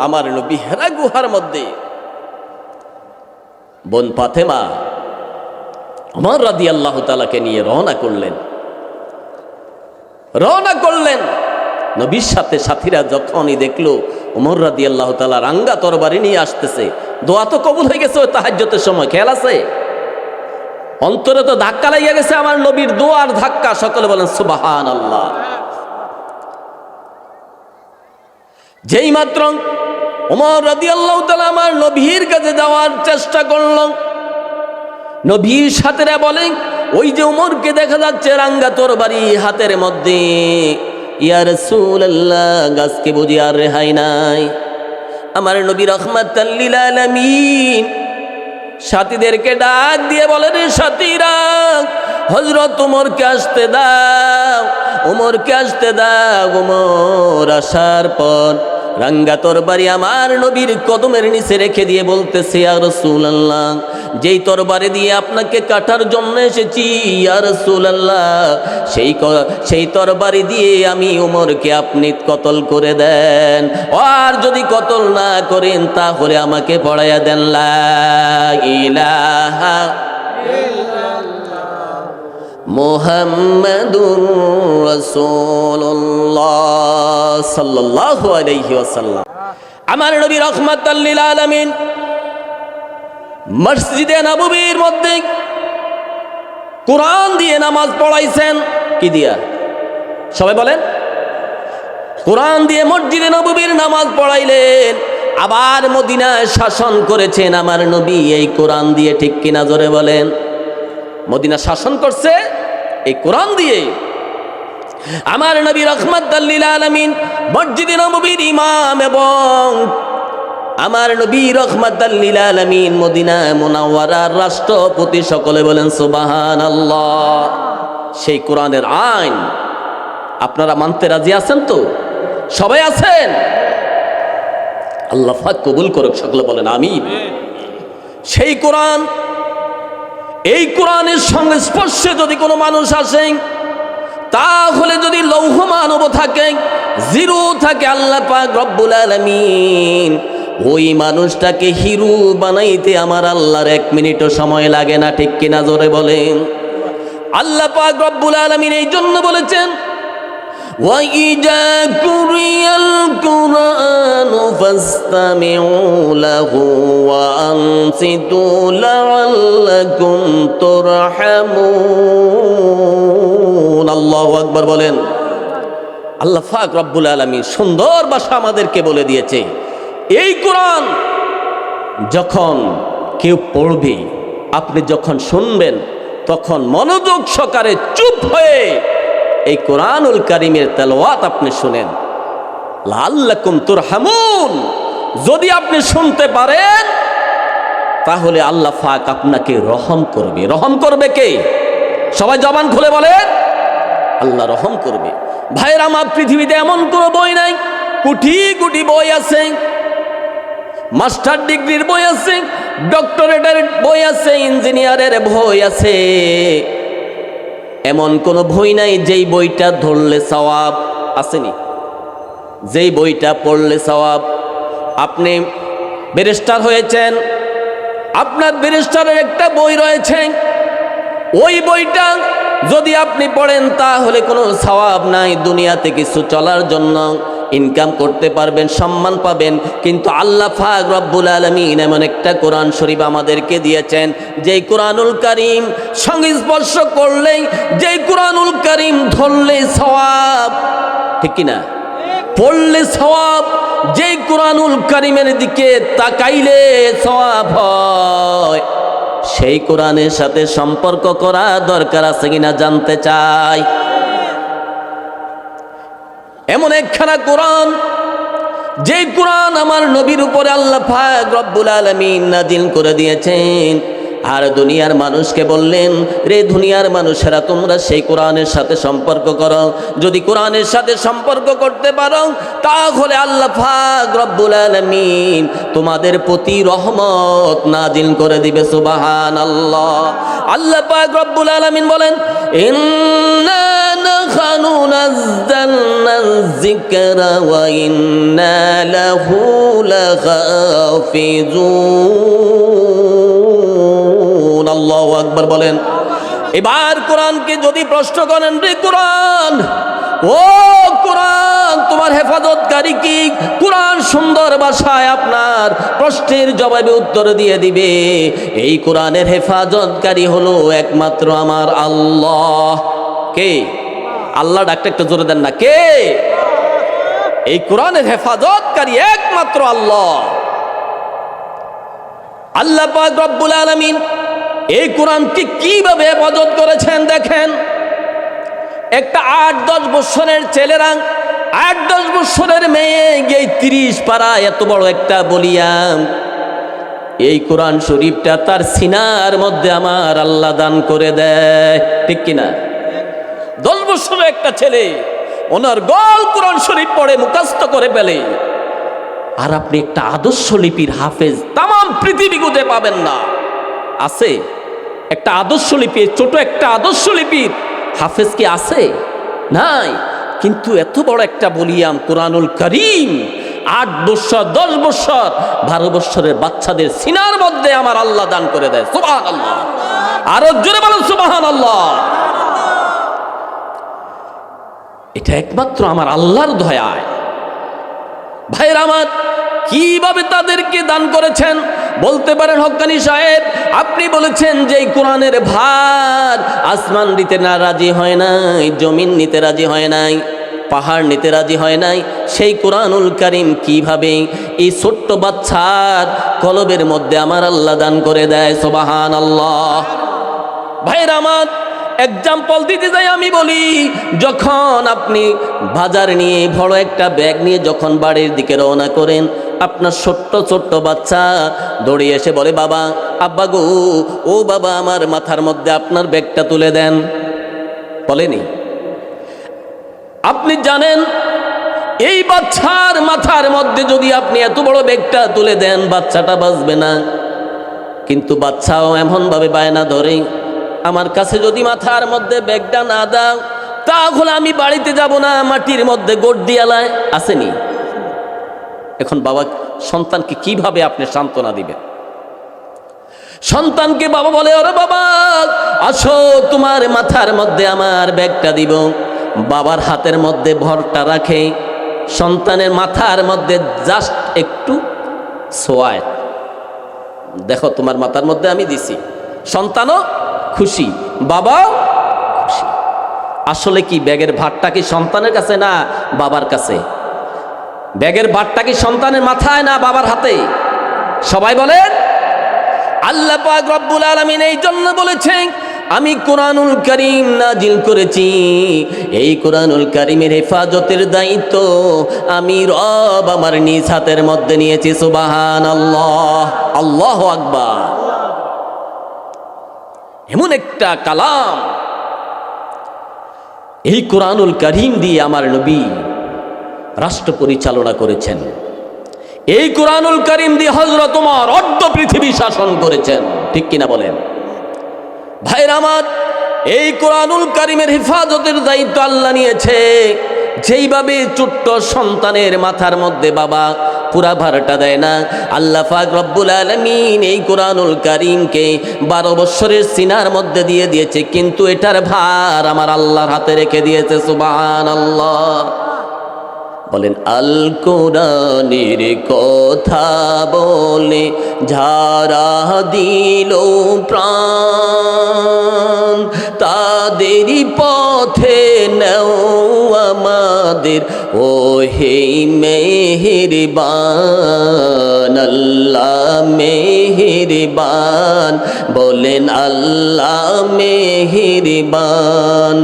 আমার নবী হেরা গুহার মধ্যে বোন ফাতেমা ওমর রাদিয়াল্লাহু তাআলাকে নিয়ে রওনা করলেন। নবীর সাথে সাথীরা যখনই দেখলো ওমর রাদিয়াল্লাহু তাআলা রাঙ্গা তরবারি নিয়ে আসতেছে, দোয়া তো কবুল হয়ে গেছে ওই তাহাজ্জুদের সময়, খেয়াল আছে? অন্তরে তো ধাক্কা লাগিয়ে গেছে আমার নবীর দোয়ার ধাক্কা। সকলে বলেন সুবহানাল্লাহ। যেই মাত্র ওমর রাদিয়াল্লাহু তাআলা আমার নবীর কাছে যাওয়ার চেষ্টা করল, নবীর সাথীরা বলেন, ওই যে ওমরকে দেখা যাচ্ছে রাঙ্গা তরবারি হাতের মধ্যে, ইয়া রাসূলুল্লাহ, গাছকে বুঝি আর রেহাই নাই। আমার নবী রাহমাতাল লিল আলামিন সাথীদেরকে ডাক দিয়ে বলে, রে সাথীরা, হযরত ওমরকে আসতে দাও, ওমরকে আসতে দাও। ওমর আসার পর রাঙ্গা তরবারি আমার নবীর কদমের নিচে রেখে দিয়ে বলতেছে, ইয়া রাসূলুল্লাহ, যেই তরবারি দিয়ে আপনাকে কাটার জন্য এসেছি, ইয়া রাসূলুল্লাহ, সেই তরবারি দিয়ে আমি ওমরকে আপনি কতল করে দেন, আর যদি কতল না করেন তাহলে আমাকে পড়াইয়া দেন লা ইলাহা মুহাম্মাদুর রাসূলুল্লাহ সাল্লাল্লাহু আলাইহি ওয়াসাল্লাম। আমার নবী রাহমাতাল লিল আলামিন মসজিদে নববীর মধ্যে কোরআন দিয়ে নামাজ পড়াইছেন। কি দিয়া? সবাই বলেন। কোরআন দিয়ে মসজিদে নববীর নামাজ পড়াইলেন। আবার মদিনায় শাসন করেছেন আমার নবী এই কোরআন দিয়ে, ঠিক কিনা জোরে বলেন? মদিনা শাসন করছে এই কোরআন দিয়ে। আমার নবী রাহমাতাল লিল আলামিন মসজিদে নববীর ইমাম, এবং আমার নবী রাহমাতাল লিল আলামিন মদিনা মুনাওয়ারার রাষ্ট্রপতি। সকলে বলেন সুবহানাল্লাহ। সেই কোরআনের আইন আপনারা মানতে রাজি আছেন তো? সবাই আছেন? আল্লাহ পাক কবুল করুক। সকলে বলেন আমিন। সেই কোরআন, এই কোরআনের সংস্পর্শে যদি কোনো মানুষ আসে, তাহলে যদি লৌহ মানব থাকে, জিরো থাকে, আল্লাহ পাক রব্বুল আলামিন ওই মানুষটাকে হিরো বানাইতে আমার আল্লাহর 1 মিনিটও সময় লাগে না, ঠিক কিনা জোরে বলেন? আল্লাহ পাক রব্বুল আলামিন এই জন্য বলেছেন, ওয়াইজা কুরিয়াল কুরআনু ফাসতামিউ লাহু ওয়া আনসিতু লাআল্লাকুম তুরহামুন। আল্লাহু আকবার বলেন। আল্লাহ পাক রব্বুল আলামিন সুন্দর ভাষা আমাদেরকে বলে দিয়েছে, এই কোরআন যখন কেউ পড়বে, আপনি যখন শুনবেন, তখন মনোযোগ সহকারে চুপ হয়ে এই কোরআনুল কারীমের তেলাওয়াত আপনি শুনেন। লাআল্লাকুম তুরহামুন, যদি আপনি শুনতে পারেন তাহলে আল্লাহ পাক আপনাকে রহম করবে। রহম করবে কে? সবাই জবান খুলে বলেন, আল্লাহ রহম করবে। ভাইয়ের আমার, পৃথিবীতে এমন কোনো বই নাই, কোটি কোটি বই আছে, মাস্টার ডিগ্রির বই আছে, ডক্টরেটের বই আছে, ইঞ্জিনিয়ারের বই আছে, এমন কোন বই নাই যেই বইটা ধরলে সওয়াব আসেনি, যেই বইটা পড়লে সওয়াব। আপনি ব্যারিস্টার হয়েছেন, আপনার ব্যারিস্টারের একটা বই রয়েছে, ওই বইটা যদি আপনি পড়েন তাহলে কোনো সওয়াব নাই। দুনিয়াতে কিছু চলার জন্য ইনকাম করতে পারবেন, সম্মান পাবেন, কিন্তু আল্লাহ পাক রব্বুল আলামিন এমন একটা কোরআন শরীফ আমাদেরকে দিয়েছেন, যেই কোরআনুল কারীম সংস্পর্শ করলেই, যেই কোরআনুল কারীম ধরলে সওয়াব, ঠিক কিনা? পড়লে সওয়াব, যেই কোরআনুল কারীমের দিকে তাকাইলে সওয়াব হয়, সেই কোরআনের সাথে সম্পর্ক করা দরকার আছে কিনা জানতে চাই। এমন একখানা কোরআন যেই কোরআন আমার নবীর উপরে আল্লাহ পাক রব্বুল আলামিন নাজিল করে দিয়েছেন, আর দুনিয়ার মানুষকে বললেন, রে দুনিয়ার মানুষেরা তোমরা সেই কোরআনের সাথে সম্পর্ক করো। যদি কোরআনের সাথে সম্পর্ক করতে পারো তাহলে আল্লাহ পাক রব্বুল আলামিন তোমাদের প্রতি রহমত নাজিল করে দিবে। সুবহানাল্লাহ। আল্লাহ পাক রব্বুল আলামিন বলেন, ইন্না নাহনু নাযালনা যিকরা ওয়া ইন্না লাহু লাহাফিজুন। আল্লাহু আকবার বলেন। এবার কোরআনকে যদি প্রশ্ন করেন, রে কোরআন, ও কোরআন তোমার হেফাজতকারী কি? কোরআন সুন্দর ভাষায় আপনার প্রশ্নের জবাবে উত্তর দিয়ে দিবে, এই কোরআনের হেফাজতকারী হলো একমাত্র আমার আল্লাহ। কে? আল্লাহ ডাকটা একটু জোরে দেন না, কে? এই কোরআনের হেফাজতকারী একমাত্র আল্লাহ। আল্লাহ পাক রব্বুল আলামিন এই কোরআনকে কিভাবে হেফাজত করেছেন দেখেন। একটা 8-10 বছরের ছেলেরা, 8-10 বছরের মেয়ে এই 30 পারা এত বড় একটা বলিয়াম, এই কোরআন শরীফটা তার সিনার মধ্যে আমার আল্লাহ দান করে দেয়, ঠিক কিনা? 10 বছরের একটা ছেলে ওনার গোল কোরআন শরীফ পড়ে মুখস্থ করে ফেলে, আর আপনি একটা আদর্শ লিপির হাফেজ তাম পৃথিবী খুঁজে পাবেন না। আছে একটা আদর্শ লিপি, ছোট একটা আদর্শ লিপির হাফেজ কি আছে? নাই। কিন্তু এত বড় একটা বলিয়াম কোরআনুল কারীম 8 বছর, 10 বছর, 12 বছরের বাচ্চাদের সিনার মধ্যে আমার আল্লাহ দান করে দেয়। সুবহানাল্লাহ। আরো জোরে বলেন সুবহানাল্লাহ। এটা একমাত্র আমার আল্লাহর দয়ায়। ভাইরা আমার, কিভাবে তাদেরকে দান করেছেন বলতে পারেন হক্কানি সাহেব? আপনি বলেছেন যে এই কোরআনের ভার আসমান নিতে না রাজি হয় নাই, জমিন নিতে রাজি হয় নাই, পাহাড় নিতে রাজি হয় নাই, সেই কোরআনুল কারীম কিভাবে এই ছোট্ট বাচ্চার কলবের মধ্যে আমার আল্লাহ দান করে দেয়। সুবহানাল্লাহ। ভাইরা আমার, এক্সাম্পল দিতে যাই আমি বলি, যখন আপনি বাজার নিয়ে বড় একটা ব্যাগ নিয়ে যখন বাড়ির দিকে রওনা করেন, আপনার ছোট্ট ছোট্ট বাচ্চা দৌড়ে এসে বলে, বাবা, আব্বা গো, ও বাবা, আমার মাথার মধ্যে আপনার ব্যাগটা তুলে দেন। বলেনি? আপনি জানেন এই বাচ্চার মাথার মধ্যে যদি আপনি এত বড় ব্যাগটা তুলে দেন বাচ্চাটা বাঁচবে না। কিন্তু বাচ্চাও এমনভাবে বায়না ধরে, আমার কাছে যদি মাথার মধ্যে ব্যাগটা না দাও তাহলে আমি বাড়িতে যাব না, মাটির মধ্যে গোট দিয়ালায়। আসেনি? এখন বাবা সন্তানকে কিভাবে আপনি সান্ত্বনা দিবেন? সন্তানকে বাবা বলে, ওরে বাবা আসো, তোমার মাথার মধ্যে আমার ব্যাগটা দিব। বাবার হাতের মধ্যে ভরটা রাখে, সন্তানের মাথার মধ্যে জাস্ট একটু ছোঁয়ায়, দেখো তোমার মাথার মধ্যে আমি দিছি। সন্তানও খুশি, বাবাও খুশি। আসলে কি ব্যাগের ভারটা কি সন্তানের কাছে না বাবার কাছে? ব্যাগের ভারটা কি সন্তানের মাথায় না বাবার হাতে? সবাই বলেন। আল্লাহ পাক রব্বুল আলামিন এই জন্য বলেছেন, আমি কোরআনুল কারীম নাজিল করেছি, এই কোরআনুল কারীমের হেফাজতের দায়িত্ব আমি রব আমার নিজ হাতের মধ্যে নিয়েছি। সুবহানাল্লাহ। আল্লাহু আকবার। এমন একটা কালাম, এই কোরআনুল কারীম দিয়ে আমার নবী রাষ্ট্র পরিচালনা করেছেন। এই কোরআনুল কারীম দিয়ে হযরত ওমর অর্ধ পৃথিবী শাসন করেছেন, ঠিক কিনা বলেন? ভাইরা আমার, এই কোরআনুল কারীমের হেফাজতের দায়িত্ব আল্লাহ নিয়েছে। যেইভাবে ছোট্ট সন্তানের মাথার মধ্যে বাবা পুরা ভারটা দেয় না, আল্লাহ পাক রব্বুল আলামিন এই কোরআনুল কারীমকে 12 বছরের সিনার মধ্যে দিয়ে দিয়েছে, কিন্তু এটার ভার আমার আল্লাহর হাতে রেখে দিয়েছে। সুবহানাল্লাহ। বলেন, আল কোরআনের কথা বলে ঝাড়া দিল প্রাণ, তাদেরই পথে নেও আমাদের ও হে মেহেরবান আল্লাহ মেহেরবান, বলেন আল্লাহ মেহেরবান।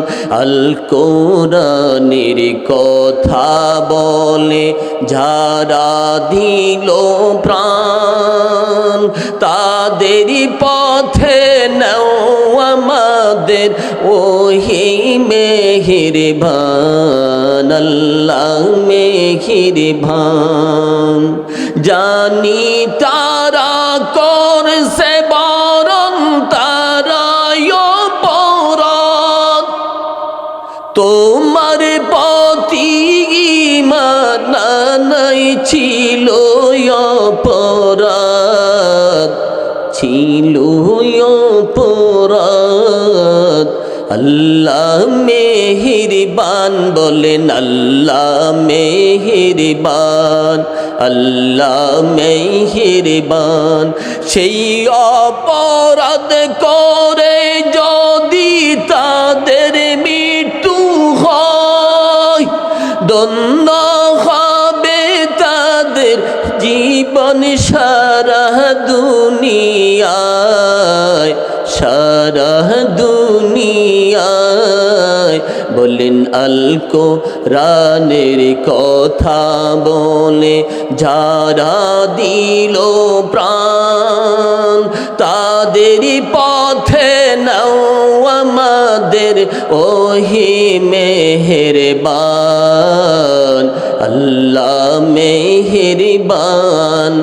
আল কোরআনের কথা বলে যারা দিল প্রাণ, তাদের পথে নাও আমাদের ওহি মেহেরবান আল্লাহ মেহেরবান। জানি তারা করছে বরণ তারাই অপরাধ, তোমার প্রতি ঈমান নাই ছিল অপরাধ, ছিল অপরাধ। আল্লাহ মেহেরবান, বলেন আল্লাহ মেহেরবান আল্লাহ মেহেরবান। সেই অপরাধ করে যদি তাদের মৃত্যু হয়, দণ্ড হবে তাদের জীবন সারা দুনিয়ায়, সারা দুনিয়ায়। বলেন আল কোরআনের কথা বলে যারা দিল প্রাণ, তাদের পথে নাও আমাদের ওহি মেহেরবান আল্লাহ মেহেরবান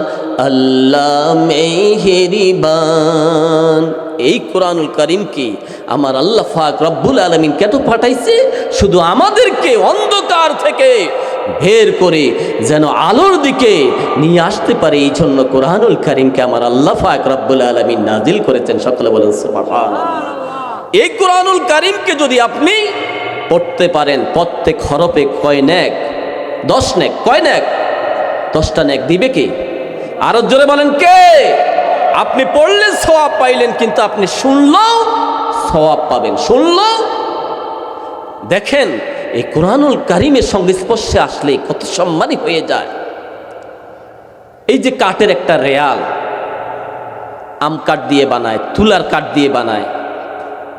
আল্লাহ মেহেরবান। এই কোরআনুল কারীমকে আমার আল্লাহ পাক রব্বুল আলামিন কেন পাঠাইছে? শুধু আমাদেরকে অন্ধকার থেকে বের করে যেন আলোর দিকে নিয়ে আসতে পারে, এই জন্য কোরআনুল কারীমকে আমার আল্লাহ পাক রব্বুল আলামিন নাজিল করেছেন। সকলে বলেন সুবহানাল্লাহ। এই কোরআনুল কারীমকে যদি আপনি পড়তে পারেন, প্রত্যেক হরফে কয় নেক? 10 নেক। কয় নেক? 10টা নেক দিবে কে? আরো জোরে বলেন কে? আপনি পড়লে সওয়াব পাইলেন, কিন্তু আপনি শুনলেও সওয়াব পাবেন। শুনলেও দেখেন, এই কোরআনুল কারীমের সংস্পর্শে আসলে কত সম্মানী হয়ে যায়। এই যে কাঠের একটা রেয়াল, আম কাঠ দিয়ে বানায়, তুলার কাঠ দিয়ে বানায়,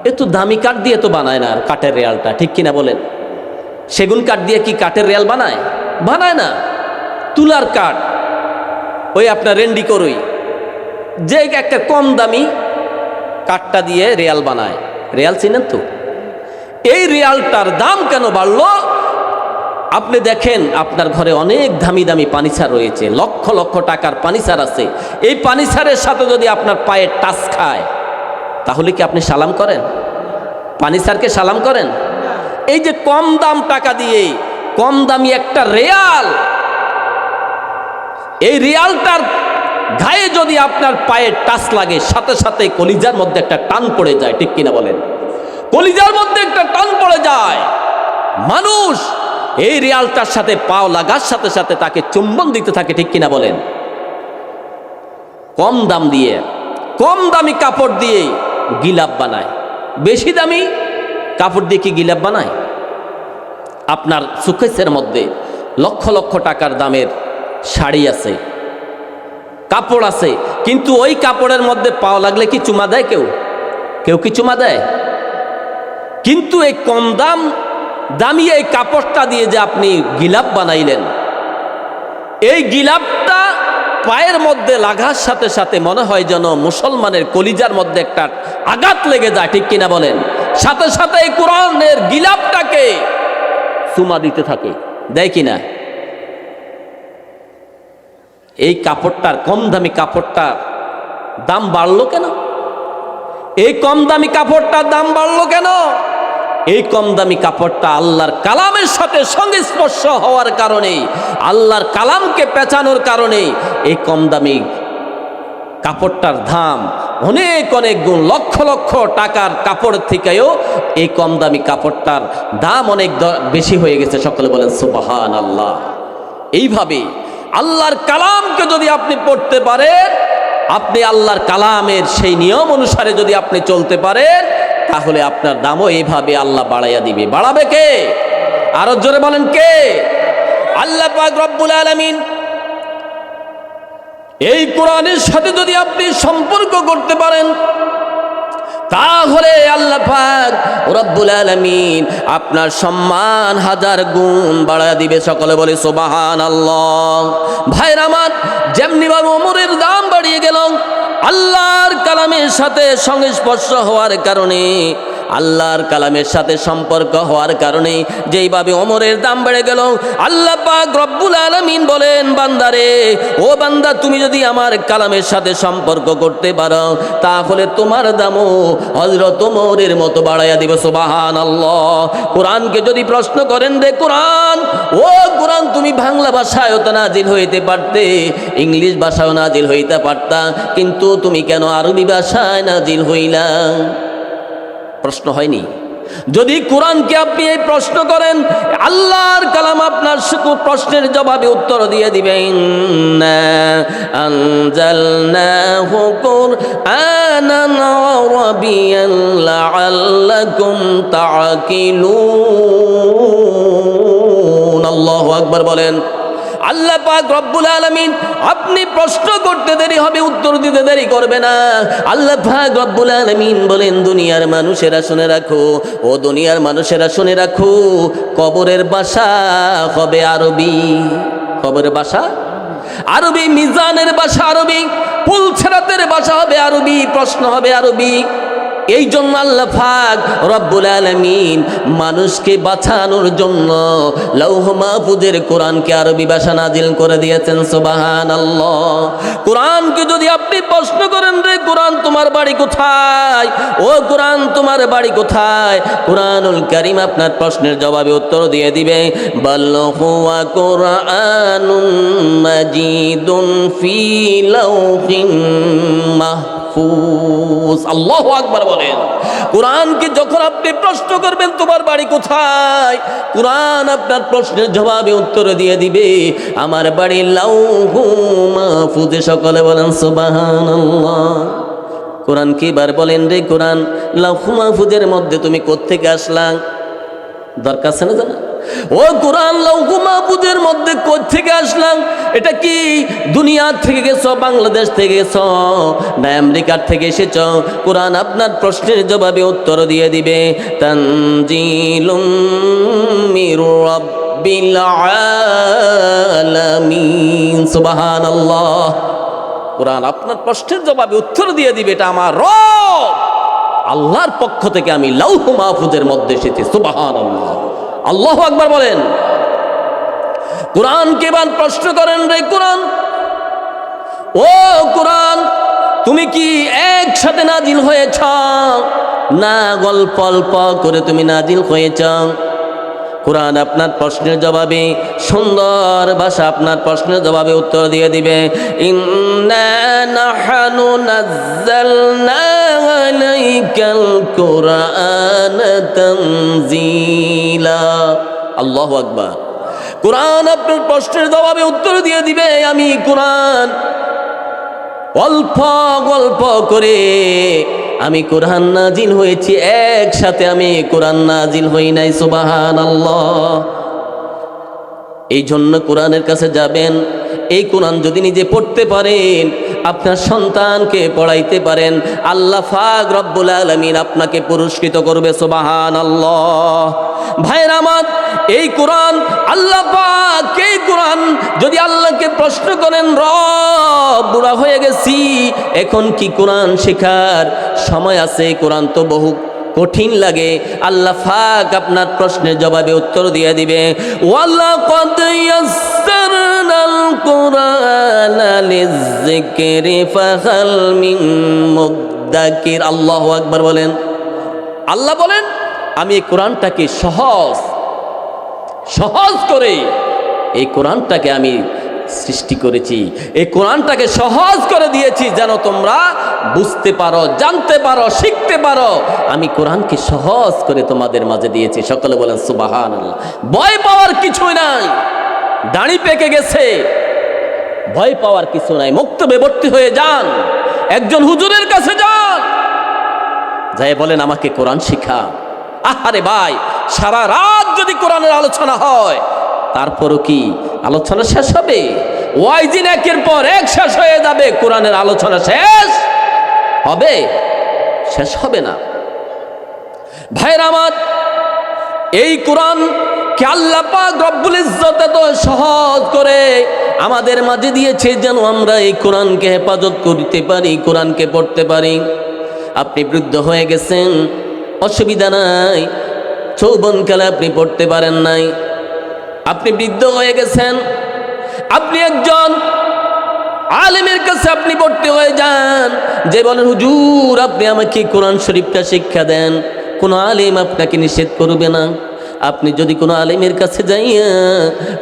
এ তো দামি কাঠ দিয়ে তো বানায় না কাঠের রেয়ালটা, ঠিক কিনা বলেন? সেগুন কাঠ দিয়ে কি কাঠের রেয়াল বানায়? বানায় না। তুলার কাঠ, ওই আপনার রেন্ডি করুই, যে একটা কম দামি কাঠটা দিয়ে রেয়াল বানায়। রেয়াল চিনেন তো? এই রেয়ালটার দাম কেন বাড়লো? আপনি দেখেন, আপনার ঘরে অনেক দামি দামি পানিসার রয়েছে, লক্ষ লক্ষ টাকার পানিসার আছে। এই পানিসারের সাথে যদি আপনার পায়ে টাচ খায়, তাহলে কি আপনি সালাম করেন? পানিসারকে সালাম করেন? এই যে কম দাম টাকা দিয়ে কম দামি একটা রেয়াল, এই রেয়ালটার গায়ে যদি আপনার পায়ে টাচ লাগে, সাথে সাথে কলিজার মধ্যে একটা টান পড়ে যায়, ঠিক কিনা বলেন? কলিজার মধ্যে একটা টান পড়ে যায়। মানুষ এই রেয়ালটার সাথে পাও লাগার সাথে সাথে তাকে চুম্বন দিতে থাকে, ঠিক কিনা বলেন? কম দাম দিয়ে, কম দামি কাপড় দিয়ে গিলাপ বানায়। বেশি দামি কাপড় দিয়ে কি গিলাপ বানায়? আপনার সুকেসের মধ্যে লক্ষ লক্ষ টাকার দামের শাড়ি আছে, কাপড় আছে, কিন্তু ওই কাপড়ের মধ্যে পাও লাগলে কি চুমা দেয় কেউ? কেউ কি চুমা দেয়? কিন্তু এই কম দামি এই কাপড়টা দিয়ে যে আপনি গিলাপ বানাইলেন, এই গিলাপটা পায়ের মধ্যে লাগার সাথে সাথে মনে হয় যেন মুসলমানের কলিজার মধ্যে একটা আঘাত লেগে যায়, ঠিক কিনা বলেন? সাথে সাথে এই কোরআনের গিলাপটাকে চুমা দিতে থাকে, দেয় কিনা? এই কাপড়টার, কম দামি কাপড়টার দাম বাড়লো কেন? এই কম দামি কাপড়টার দাম বাড়লো কেন? এই কম দামি কাপড়টা আল্লাহর কালামের সাথে সংস্পর্শ হওয়ার কারণে, আল্লাহর কালামকে পেঁচানোর কারণে এই কম দামি কাপড়টার দাম অনেক অনেক গুণ, লক্ষ লক্ষ টাকার কাপড় থেকেও এই কম দামি কাপড়টার দাম অনেক বেশি হয়ে গেছে। সকলে বলেন সুবহানাল্লাহ। এইভাবে আল্লাহর কালামকে যদি আপনি পড়তে পারেন, আপনি আল্লাহর কালামের সেই নিয়ম অনুসারে যদি আপনি চলতে পারেন, তাহলে আপনার দামও এইভাবে আল্লাহ বাড়াইয়া দিবে। বাড়াবে কে? আরো জোরে বলেন কে? আল্লাহ পাক রব্বুল আলামিন এই কোরআনের সাথে যদি আপনি সম্পর্ক করতে পারেন, তাহলে আল্লাহ পাক রব্বুল আলামিন আপনার সম্মান 1000 গুণ বাড়ায় দিবে। সকলে বলে সুবহানাল্লাহ। ভাইরা আমার, যেমনি ভাবে ওমরের দাম বাড়িয়ে গেল আল্লাহর কালামের সাথে সংস্পর্শ হওয়ার কারণে, আল্লাহর কালামের সাথে সম্পর্ক হওয়ার কারণে যেইভাবে ওমরের দাম বেড়ে গেল, আল্লাহ পাক রব্বুল আলামিন বলেন, বান্দারে, ও বান্দা, তুমি যদি আমার কালামের সাথে সম্পর্ক করতে পারো তাহলে তোমার দামও হযরত ওমরের মতো বাড়াইয়া দিবে। সুবহানাল্লাহ। কোরআনকে যদি প্রশ্ন করেন, রে কোরআন, ও কোরআন, তুমি বাংলা ভাষায়ও তো নাজিল হইতে পারতে, ইংলিশ ভাষায়ও নাজিল হইতে পারতা, কিন্তু তুমি কেন আরবি ভাষায় নাজিল হইলা? প্রশ্ন হয়নি? যদি কোরআনকে আপনি এই প্রশ্ন করেন, আল্লাহর কালাম আপনার প্রশ্নের জবাবে উত্তর দিয়ে দিবেন। ইন্না আনজালনাহু কুরআনান আরাবিয়ান লাআল্লাকুম তাআকিলুন। আল্লাহু আকবার বলেন। আল্লাহ পাক রব্বুল আলামিন, আপনি প্রশ্ন করতে দেরি হবে, উত্তর দিতে দেরি করবে না। আল্লাহ পাক রব্বুল আলামিন বলেন, দুনিয়ার মানুষেরা শুনে রাখো, ও দুনিয়ার মানুষেরা শুনে রাখো, কবরের ভাষা হবে আরবি। কবরের ভাষা আরবি, মিজানের ভাষা আরবি, পুলছেরাতের ভাষা হবে আরবি, প্রশ্ন হবে আরবি। এই জন্য আল্লাহ পাক রব্বুল আলামিন মানুষকে বাঁচানোর জন্য লৌহ মাহফুজের কোরআনকে আরবি ভাষা নাজিল করে দিয়েছেন। সুবহানাল্লাহ। কোরআনকে যদি আপনি প্রশ্ন করেন, রে কোরআন, তোমার বাড়ি কোথায়? ও কোরআন, তোমার বাড়ি কোথায়? কোরআনুল কারীম আপনার প্রশ্নের জবাবে উত্তর দিয়ে দিবে, বাল হুয়া কুরআনুম মাজিদুন ফি লাউহিন মাহফুজ। আল্লাহু আকবার বলেন। কোরআনকে যখন আপনি প্রশ্ন করবেন, তোমার বাড়ি কোথায়, কোরআন আপনার প্রশ্নের জবাবে উত্তর দিয়ে দিবে, আমার বাড়ি লাউহ মাহফুজে। সকলে বলেন সুবহানাল্লাহ। কোরআন কি বার বলেন, রে কোরআন, লাউহ মাহফুজের মধ্যে তুমি কোত্থেকে আসলা? দরকার আছে না জানা? ও কোরআন, লৌহ মাহফুজের মধ্যে কোত্থেকে আসলাম? এটা কি দুনিয়া থেকে গেছো, বাংলাদেশ থেকে গেছো, না আমেরিকার থেকে এসেছো? কোরআন আপনার প্রশ্নের জবাবে উত্তর দিয়ে দিবে, তানজিলুম মির রাব্বিল আলামিন। সুবহানাল্লাহ। কোরআন আপনার প্রশ্নের জবাবে উত্তর দিয়ে দিবে, এটা আমার রব আল্লাহর পক্ষ থেকে আমি লৌহ মাহফুজের মধ্যে এসেছি। সুবহানাল্লাহ। আল্লাহু আকবার বলেন। কোরআনকে বান প্রশ্ন করেন, রে কোরআন, ও কোরআন, তুমি কি একসাথে নাজিল হয়েছ, না গল্প অল্প করে তুমি নাজিল হয়েছ? কোরআন আপনার প্রশ্নের জবাবে সুন্দর ভাষা আপনার প্রশ্নের জবাবে উত্তর দিয়ে দিবে, ইন্না নাহনু নাযালনা আলাইকাল কুরআনা তানজিলা। আল্লাহু আকবার। কোরআন আপনার প্রশ্নের জবাবে উত্তর দিয়ে দিবে, আমি কোরআন অল্প গল্প করে আমি কোরআন নাজিল হয়েছি, একসাথে আমি কোরআন নাজিল হই নাই। সুবহানাল্লাহ। এই জন্য কোরআনের কাছে যাবেন, এই কোরআন যদি নিজে পড়তে পারেন, আপনার সন্তানকে পড়াইতে পারেন, আল্লাহ পাক রব্বুল আলামিন আপনাকে পুরস্কৃত করবে। সুবহানাল্লাহ। ভাইরা আমার, এই কোরআন আল্লাহ পাক, এই কোরআন যদি আল্লাহকে প্রশ্ন করেন, রব বুড়া হয়ে গেছি, এখন কি কোরআন শেখার সময় আছে? কোরআন তো বহু কঠিন লাগে। আল্লাহ পাক আপনার প্রশ্নের জবাবে উত্তর দিয়ে দিবে, ওয়ালাকাদ ইয়াসসারনাল কুরআনা লিযিকরি ফাহাল মিন মুদ্দাকির। আল্লাহু আকবার বলেন। আল্লাহ বলেন, আমি এই কোরআনটাকে সহজ করে এই কোরআনটাকে আমি সৃষ্টি করেছি, এই কোরআনটাকে সহজ করে দিয়েছি যেন তোমরা বুঝতে পারো, জানতে পারো, শিখতে পারো। আমি কোরআনকে সহজ করে তোমাদের মাঝে দিয়েছি। সকলে বলেন সুবহানাল্লাহ। ভয় পাওয়ার কিছুই নাই। দাড়ি পেকে গেছে, ভয় পাওয়ার কিছু নাই। মক্তবে ভর্তি হয়ে যান, একজন হুজুরের কাছে যান, যাই বলেন আমাকে কোরআন শিখা। আহারে ভাই, সারা রাত যদি কোরআনের আলোচনা হয়, তারপরও কি আলোচনা শেষ হবে? ওয়াইজিন একের পর এক শেষ হয়ে যাবে, কোরআনের আলোচনা শেষ হবে? শেষ হবে না। ভাইরা আমার, এই কোরআন কে আল্লাহ পাক রব্বুল ইজ্জত এত সহজ করে আমাদের মাঝে দিয়েছে যেন আমরা এই কোরআনকে হেফাজত করতে পারি, কোরআনকে পড়তে পারি। আপনি বৃদ্ধ হয়ে গেছেন, অসুবিধা নাই, যৌবনকালে আপনি পড়তে পারেন নাই। আপনি বৃদ্ধ হয়ে গেছেন, আপনি একজন আলেমের কাছে আপনি পড়তে হয়ে যান, যে বলেন হুজুর আপনি আমাকে কোরআন শরীফটা শিক্ষা দেন। কোনো আলেম আপনাকে নিষেধ করবে না। আপনি যদি কোনো আলেমের কাছে যাইয়া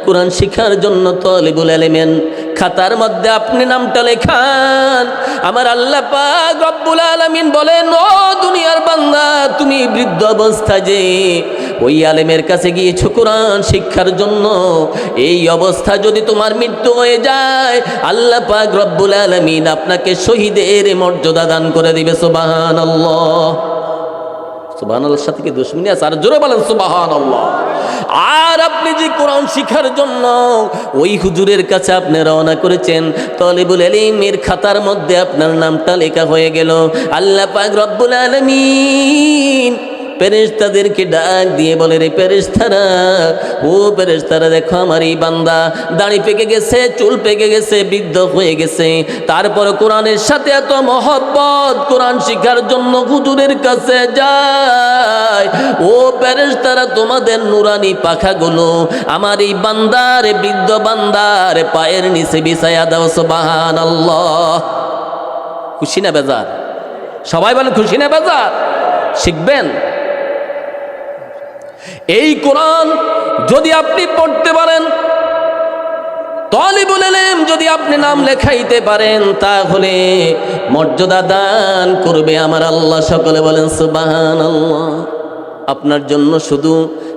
কোরআন শিখার জন্য তালিবুল ইলমের খাতার মধ্যে আপনি নামটা লেখান, আমার আল্লাহ পাক রব্বুল আলামিন বলেন, ও দুনিয়ার বান্দা, তুমি বৃদ্ধ অবস্থায় যে ওই আলেমের কাছে গিয়েছো কোরআন শিক্ষার জন্য, এই অবস্থা যদি তোমার মৃত্যু হয়ে যায়, আল্লাহ পাক রব্বুল আলামিন আপনাকে শহীদের মর্যাদা দান করে দিবে। সুবহানাল্লাহ। সুবহানাল্লাহর সাথে কি দুশমনি আছে? আর জোরে বলেন সুবহানাল্লাহ। আর আপনি যে কোরআন শিখার জন্য ওই হুজুরের কাছে আপনি রওনা করেছেন, তালিবুল ইলমের খাতার মধ্যে আপনার নামটা লেখা হয়ে গেল। আল্লাহ পাক রব্বুল আলামিন ফেরেশতাদেরকে ডাক দিয়ে বলে, রে ফেরেশতারা, ও ফেরেশতারা, দেখো আমার এই বান্দা দাড়ি পেকে গেছে, চুল পেকে গেছে, বৃদ্ধ হয়ে গেছে, তারপরে কোরআনের সাথে এত মহব্বত, কোরআন শিখার জন্য হুজুরের কাছে যায়। ও ফেরেশতারা, তোমাদের নুরানি পাখাগুলো আমার এই বান্দার, বৃদ্ধ বান্দার পায়ের নিচে বিছায়া দাও। সুবহানাল্লাহ। খুশি না বেজার? সবাই বলেন খুশি না বেজার? শিখবেন এই কোরআন যদি আপনি পড়তে পারেন, তালিবুল ইলম যদি আপনি নাম লেখাইতে পারেন, তাহলে মর্যাদা দান করবে আমার আল্লাহ। সকলে বলেন সুবহানাল্লাহ। আপনার জন্য শুধু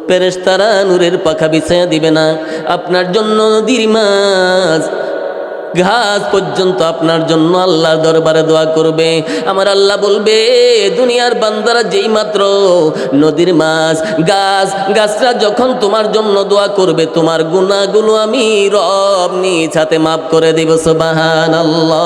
ফেরেশতারা নূরের পাখা বিছায়া দিবে না, আপনার জন্য নদীর মাছ, ঘাস পর্যন্ত আপনার জন্য আল্লাহর দরবারে দোয়া করবে। আমার আল্লাহ বলবে, দুনিয়ার বান্দারা যেই মাত্র নদীর মাছ, গাছরা যখন তোমার জন্য দোয়া করবে, তোমার গুনাহগুলো আমি রব নিজ হাতে মাফ করে দেব। সুবহানাল্লাহ।